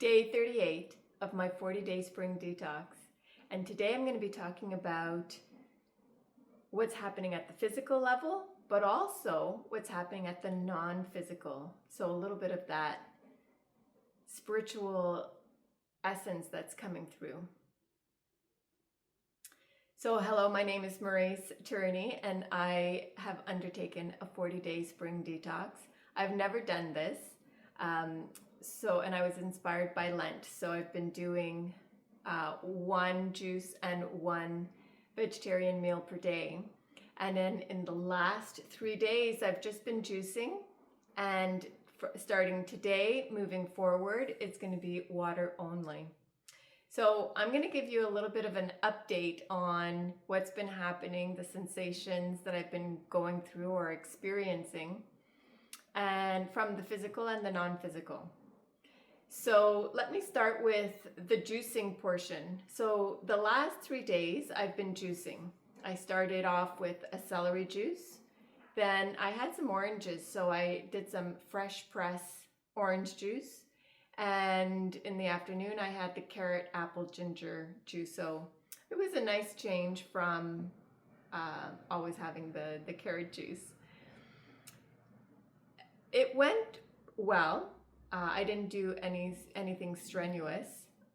Day 38 of my 40-day spring detox. And today I'm going to be talking about what's happening at the physical level, but also what's happening at the non-physical. So a little bit of that spiritual essence that's coming through. So hello, my name is Marise Tourigny and I have undertaken a 40-day spring detox. I've never done this. And I was inspired by Lent. So I've been doing one juice and one vegetarian meal per day. And then in the last 3 days, I've just been juicing. And starting today, moving forward, it's going to be water only. So I'm going to give you a little bit of an update on what's been happening, the sensations that I've been going through or experiencing, and from the physical and the non-physical. So let me start with the juicing portion. So the last 3 days I've been juicing. I started off with a celery juice. Then I had some oranges, so I did some fresh press orange juice. And in the afternoon I had the carrot, apple, ginger juice. So it was a nice change from always having the carrot juice. It went well. I didn't do anything strenuous.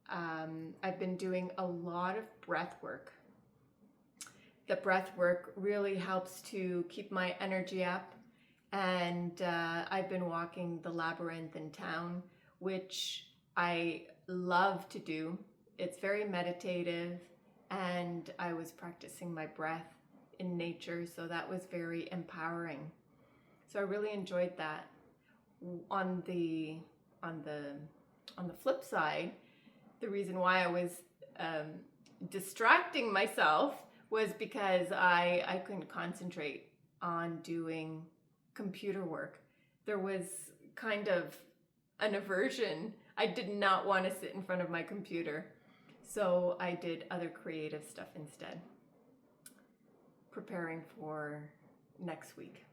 I've been doing a lot of breath work. The breath work really helps to keep my energy up. And I've been walking the labyrinth in town, which I love to do. It's very meditative, and I was practicing my breath in nature, so that was very empowering. So I really enjoyed that. On the flip side, the reason why I was distracting myself was because I couldn't concentrate on doing computer work. There was kind of an aversion. I did not want to sit in front of my computer. So I did other creative stuff instead, preparing for next week.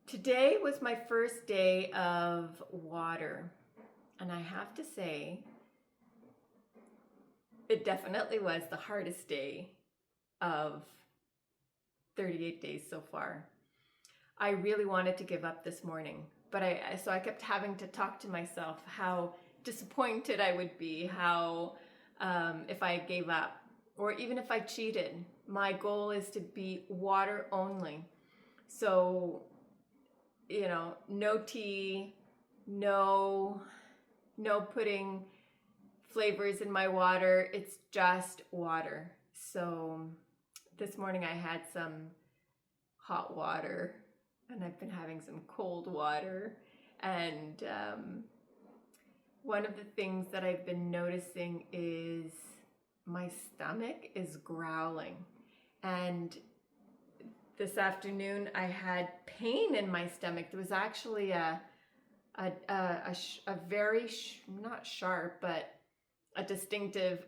Today was my first day of water, and I have to say, it definitely was the hardest day of 38 days so far. I really wanted to give up this morning, but I kept having to talk to myself how disappointed I would be, how if I gave up, or even if I cheated. My goal is to be water only. So no tea, no putting flavors in my water. It's just water. So this morning I had some hot water, and I've been having some cold water. And one of the things that I've been noticing is my stomach is growling. And this afternoon I had pain in my stomach. There was actually a very, not sharp, but a distinctive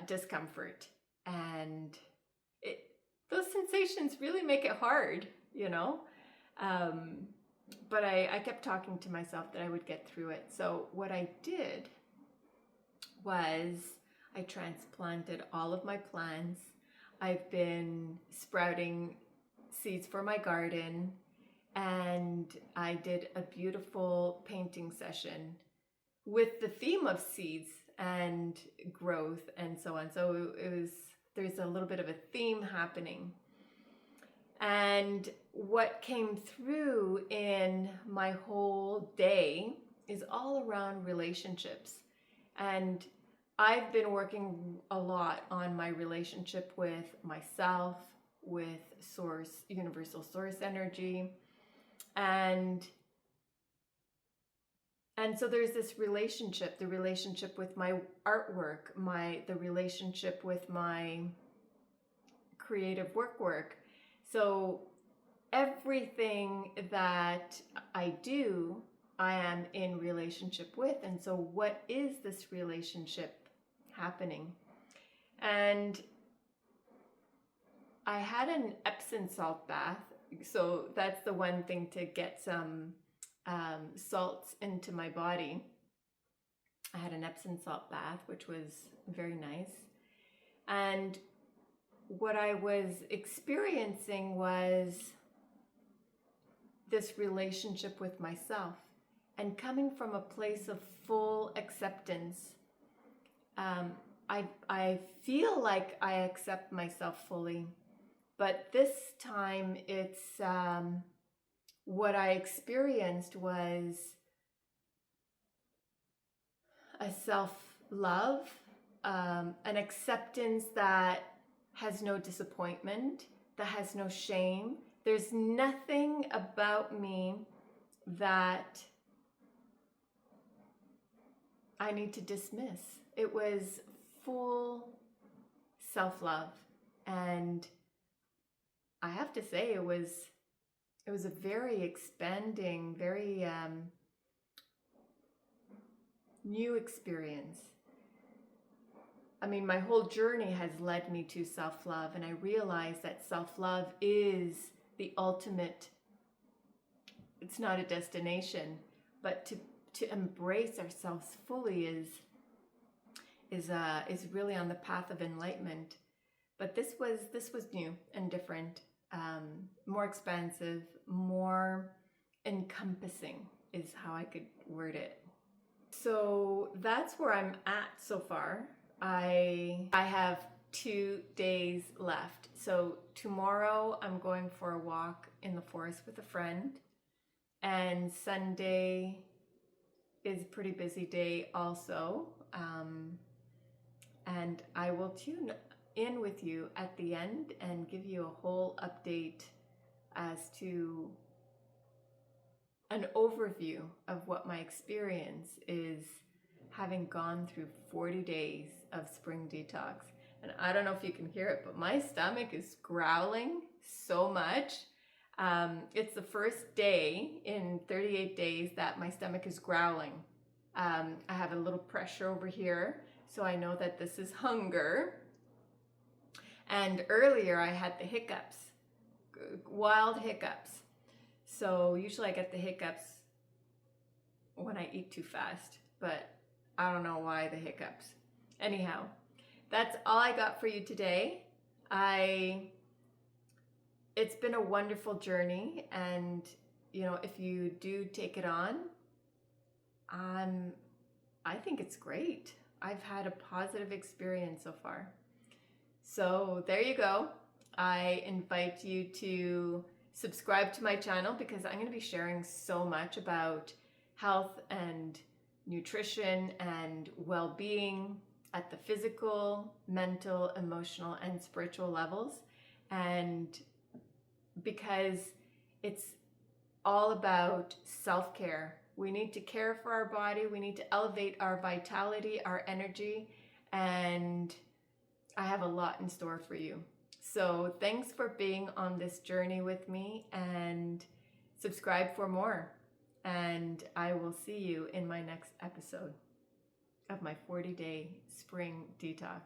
discomfort. And those sensations really make it hard, But I kept talking to myself that I would get through it. So what I did was I transplanted all of my plants. I've been sprouting seeds for my garden, and I did a beautiful painting session with the theme of seeds and growth and so on. So there's a little bit of a theme happening. And what came through in my whole day is all around relationships. And I've been working a lot on my relationship with myself, with source, universal source energy. And so there's this relationship, the relationship with my artwork, the relationship with my creative work. So everything that I do, I am in relationship with. And so what is this relationship happening? And I had an Epsom salt bath. So that's the one thing, to get some salts into my body. I had an Epsom salt bath, which was very nice. And what I was experiencing was this relationship with myself, and coming from a place of full acceptance. I feel like I accept myself fully, but this time it's what I experienced was a self-love, an acceptance that has no disappointment, that has no shame. There's nothing about me that I need to dismiss. It was full self-love, and I have to say it was a very expanding, very new experience. I mean, my whole journey has led me to self-love, and I realize that self-love is the ultimate. It's not a destination, but to embrace ourselves fully is really on the path of enlightenment. But this was new and different, more expansive, more encompassing is how I could word it. So that's where I'm at so far. I have 2 days left. So tomorrow I'm going for a walk in the forest with a friend, and Sunday is a pretty busy day also. And I will tune in with you at the end and give you a whole update as to an overview of what my experience is, having gone through 40 days of spring detox. And I don't know if you can hear it, but my stomach is growling so much. It's the first day in 38 days that my stomach is growling. I have a little pressure over here, so I know that this is hunger. And earlier I had the hiccups, wild hiccups. So usually I get the hiccups when I eat too fast, but I don't know why the hiccups. Anyhow, that's all I got for you today. It's been a wonderful journey, and if you do take it on, I think it's great. I've had a positive experience so far. So there you go. I invite you to subscribe to my channel, because I'm going to be sharing so much about health and nutrition and well-being at the physical, mental, emotional, and spiritual levels. And because it's all about self-care. We need to care for our body. We need to elevate our vitality, our energy, and I have a lot in store for you. So thanks for being on this journey with me, and subscribe for more. And I will see you in my next episode of my 40-day spring detox.